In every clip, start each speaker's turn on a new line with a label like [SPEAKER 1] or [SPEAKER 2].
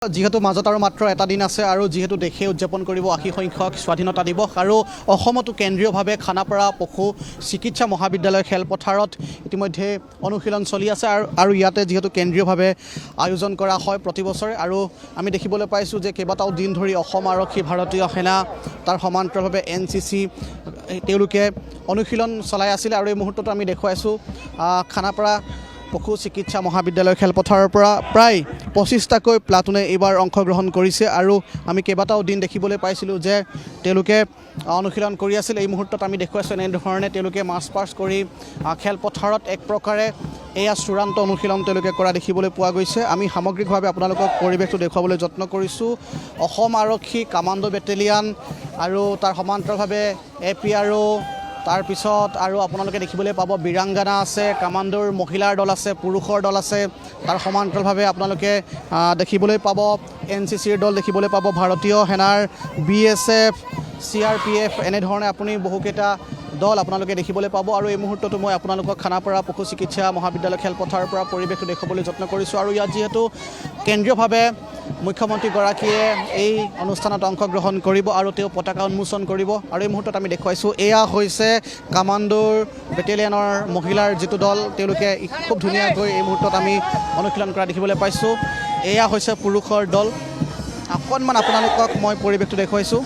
[SPEAKER 1] যিহেতু মাজত আৰু মাত্ৰ এটা দিন আছে আৰু যিহেতু দেশে উদযাপন কৰিব ৮০ সংখ্যক স্বাধীনতা দিৱস আৰু অসমতো কেন্দ্ৰীয়ভাৱে খানাপাৰা পশু চিকিৎসা মহাবিদ্যালয় খেলপথাৰত ইতিমধ্যে অনুশীলন চলি আছে আৰু ইয়াতে যিহেতু কেন্দ্ৰীয়ভাৱে আয়োজন কৰা হয় প্ৰতি বছৰে আৰু আমি দেখিবলৈ পাইছোঁ যে কেইবাটাও দিন ধৰি অসম আৰক্ষী ভাৰতীয় সেনা তাৰ সমান্তৰালভাৱে NCC তেওঁলোকে অনুশীলন চলাই আছিল আৰু এই মুহূৰ্তত আমি দেখুৱাইছোঁ খানাপাৰা পশু চিকিৎসা মহাবিদ্যালয় খেলপথাৰৰ পৰা প্ৰায় ২৫টাকৈ প্লাটুনে এইবাৰ অংশগ্ৰহণ কৰিছে আৰু আমি কেইবাটাও দিন দেখিবলৈ পাইছিলোঁ যে তেওঁলোকে অনুশীলন কৰি আছিল। এই মুহূৰ্তত আমি দেখুৱাইছোঁ এনেধৰণে তেওঁলোকে মাৰ্চ পাষ্ট কৰি খেলপথাৰত এক প্ৰকাৰে এয়া চূড়ান্ত অনুশীলন তেওঁলোকে কৰা দেখিবলৈ পোৱা গৈছে। আমি সামগ্ৰিকভাৱে আপোনালোকক পৰিৱেশটো দেখুৱাবলৈ যত্ন কৰিছোঁ। অসম আৰক্ষী কামাণ্ডো বেটেলিয়ান আৰু তাৰ সমান্তৰালভাৱে APRO তাৰপিছত আৰু আপোনালোকে দেখিবলৈ পাব বীৰাংগনা আছে, কামাণ্ডোৰ মহিলাৰ দল আছে, পুৰুষৰ দল আছে, তাৰ সমান্তৰালভাৱে আপোনালোকে দেখিবলৈ পাব NCCৰ দল দেখিবলৈ পাব, ভাৰতীয় সেনাৰ BSF CRPF এনেধৰণে আপুনি বহুকেইটা দল আপোনালোকে দেখিবলৈ পাব আৰু এই মুহূৰ্ততো মই আপোনালোকক খানাপাৰা পশু চিকিৎসা মহাবিদ্যালয় খেলপথাৰৰ পৰা পৰিৱেশটো দেখুৱাবলৈ যত্ন কৰিছোঁ আৰু ইয়াত যিহেতু কেন্দ্ৰীয়ভাৱে মুখ্যমন্ত্ৰীগৰাকীয়ে এই অনুষ্ঠানত অংশগ্ৰহণ কৰিব আৰু তেওঁ পতাকা উন্মোচন কৰিব আৰু এই মুহূৰ্তত আমি দেখুৱাইছোঁ এয়া হৈছে কামাণ্ডোৰ বেটেলিয়ানৰ মহিলাৰ যিটো দল তেওঁলোকে খুব ধুনীয়াকৈ এই মুহূৰ্তত আমি অনুশীলন কৰা দেখিবলৈ পাইছোঁ। এয়া হৈছে পুৰুষৰ দল। অকণমান আপোনালোকক মই পৰিৱেশটো দেখুৱাইছোঁ।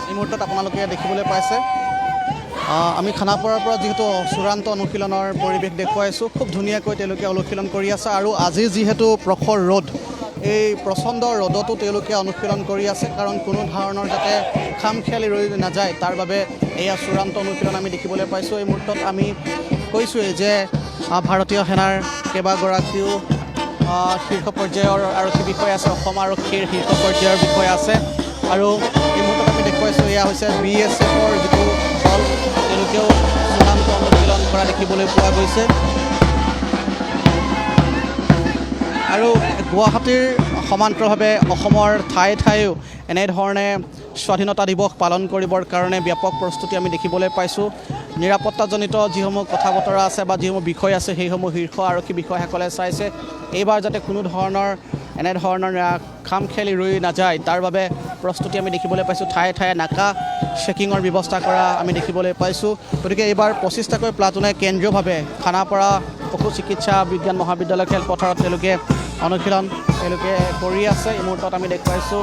[SPEAKER 1] এই মুহূৰ্তত আপোনালোকে দেখিবলৈ পাইছে আমি খানাপাৰাৰ পৰা যিহেতু চূড়ান্ত অনুশীলনৰ পৰিৱেশ দেখুৱাইছোঁ। খুব ধুনীয়াকৈ তেওঁলোকে অনুশীলন কৰি আছে আৰু আজি যিহেতু প্ৰখৰ ৰ'দ, এই প্ৰচণ্ড ৰ'দতো তেওঁলোকে অনুশীলন কৰি আছে কাৰণ কোনো ধৰণৰ যাতে খাম খেয়ালি ৰৈ নাযায় তাৰ বাবে এয়া চূড়ান্ত অনুশীলন আমি দেখিবলৈ পাইছোঁ। এই মুহূৰ্তত আমি কৈছোঁৱেই যে ভাৰতীয় সেনাৰ কেইবাগৰাকীও শীৰ্ষ পৰ্যায়ৰ আৰক্ষী বিষয়া আছে, অসম আৰক্ষীৰ শীৰ্ষ পৰ্যায়ৰ বিষয়া আছে আৰু এই মুহূৰ্তত আমি দেখুৱাইছোঁ এয়া হৈছে BSFৰ যিটো দল তেওঁলোকেও চূড়ান্ত অনুশীলন কৰা দেখিবলৈ পোৱা গৈছে আৰু গুৱাহাটীৰ সমান্তৰালভাৱে অসমৰ ঠায়ে এনেধৰণে স্বাধীনতা দিৱস পালন কৰিবৰ কাৰণে ব্যাপক প্ৰস্তুতি আমি দেখিবলৈ পাইছোঁ। নিৰাপত্তাজনিত যিসমূহ কথা বতৰা আছে বা যিসমূহ বিষয় আছে সেইসমূহ শীৰ্ষ আৰক্ষী বিষয়াসকলে চাইছে এইবাৰ যাতে কোনো ধৰণৰ এনেধৰণৰ খাম খেলি ৰৈ নাযায় তাৰ বাবে প্ৰস্তুতি আমি দেখিবলৈ পাইছোঁ। ঠায়ে নাকা চেকিঙৰ ব্যৱস্থা কৰা আমি দেখিবলৈ পাইছোঁ। গতিকে এইবাৰ ২৫টাকৈ প্লাটুনে কেন্দ্ৰীয়ভাৱে খানাপাৰা পশু চিকিৎসা বিজ্ঞান মহাবিদ্যালয় খেলপথাৰত তেওঁলোকে অনুশীলন কৰি আছে। এই মুহূৰ্তত আমি দেখুৱাইছোঁ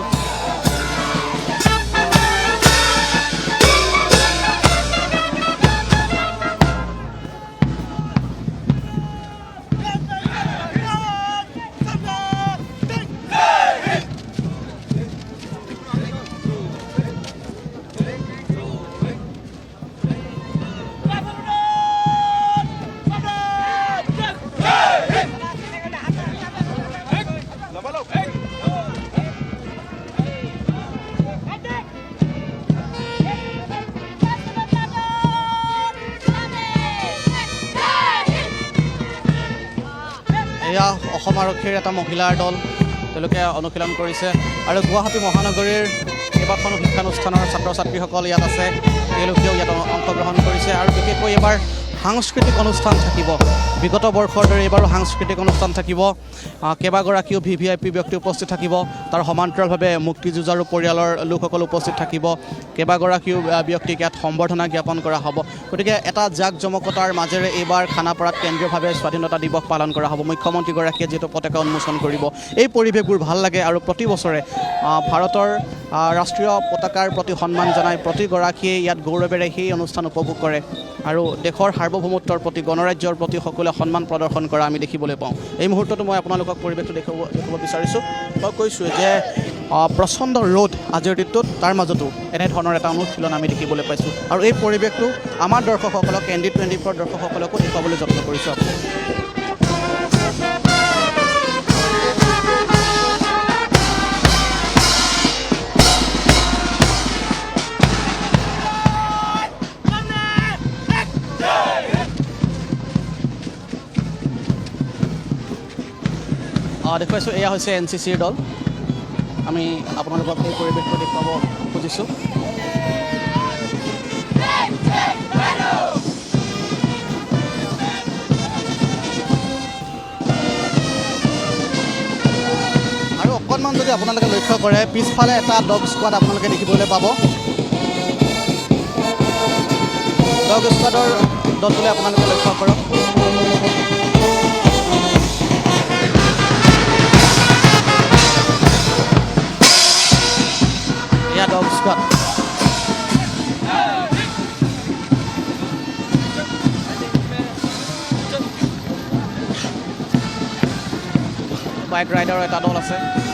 [SPEAKER 1] এয়া অসম আৰক্ষীৰ এটা মহিলাৰ দল তেওঁলোকে অনুশীলন কৰিছে আৰু গুৱাহাটী মহানগৰীৰ কেইবাখনো শিক্ষানুষ্ঠানৰ ছাত্ৰ ছাত্ৰীসকল ইয়াত আছে, তেওঁলোকেও ইয়াত অংশগ্ৰহণ কৰিছে আৰু বিশেষকৈ এইবাৰ সাংস্কৃতিক অনুষ্ঠান থাকিব। বিগত বৰ্ষৰ দৰে এইবাৰো সাংস্কৃতিক অনুষ্ঠান থাকিব। কেইবাগৰাকীও VVIP ব্যক্তি উপস্থিত থাকিব, তাৰ সমান্তৰালভাৱে মুক্তিযুঁজাৰু পৰিয়ালৰ লোকসকল উপস্থিত থাকিব, কেইবাগৰাকীও ব্যক্তিক ইয়াত সম্বৰ্ধনা জ্ঞাপন কৰা হ'ব। গতিকে এটা জাক জমকতাৰ মাজেৰে এইবাৰ খানাপাৰাত কেন্দ্ৰীয়ভাৱে স্বাধীনতা দিৱস পালন কৰা হ'ব। মুখ্যমন্ত্ৰীগৰাকীয়ে যিহেতু পতাকা উন্মোচন কৰিব, এই পৰিৱেশবোৰ ভাল লাগে আৰু প্ৰতি বছৰে ভাৰতৰ ৰাষ্ট্ৰীয় পতাকাৰ প্ৰতি সন্মান জনাই প্ৰতিগৰাকীয়ে ইয়াত গৌৰৱেৰে সেই অনুষ্ঠান উপভোগ কৰে আৰু দেশৰ সাৰ্বভৌমত্বৰ প্ৰতি গণৰাজ্যৰ প্ৰতি সকলোৱে সন্মান প্ৰদৰ্শন কৰা আমি দেখিবলৈ পাওঁ। এই মুহূৰ্ততো মই আপোনালোকক পৰিৱেশটো দেখুৱাব বিচাৰিছোঁ। মই কৈছোঁ যে প্ৰচণ্ড ৰ'দ আজিৰ দিনটোত তাৰ মাজতো এনেধৰণৰ এটা অনুশীলন আমি দেখিবলৈ পাইছোঁ আৰু এই পৰিৱেশটো আমাৰ দৰ্শকসকলক ND24 দৰ্শকসকলকো দেখুৱাবলৈ যত্ন কৰিছোঁ আপুনি দেখুৱাইছোঁ এয়া হৈছে NCCৰ দল আমি আপোনালোকক এই পৰিৱেশটো দেখুৱাব খুজিছোঁ আৰু অকণমান যদি আপোনালোকে লক্ষ্য কৰে পিছফালে এটা ডগ স্কোৱাড আপোনালোকে দেখিবলৈ পাব ডগ স্কোৱাডৰ দলটোলৈ আপোনালোকে লক্ষ্য কৰক Dog squad. Bike rider eta dol ase.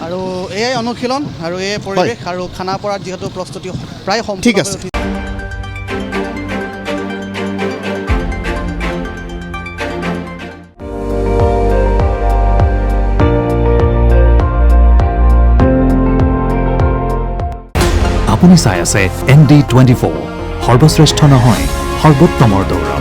[SPEAKER 1] আৰু এই অনুশীলন আৰু এই পৰিৱেশ আৰু খানাপাৰাত যেহেতু প্ৰস্তুতি প্ৰায় সম্পূৰ্ণ
[SPEAKER 2] ঠিক আছে
[SPEAKER 3] আপুনি চাই আছে ND24 সৰ্বশ্ৰেষ্ঠ নহয় সৰ্বোত্তমৰ দৌৰ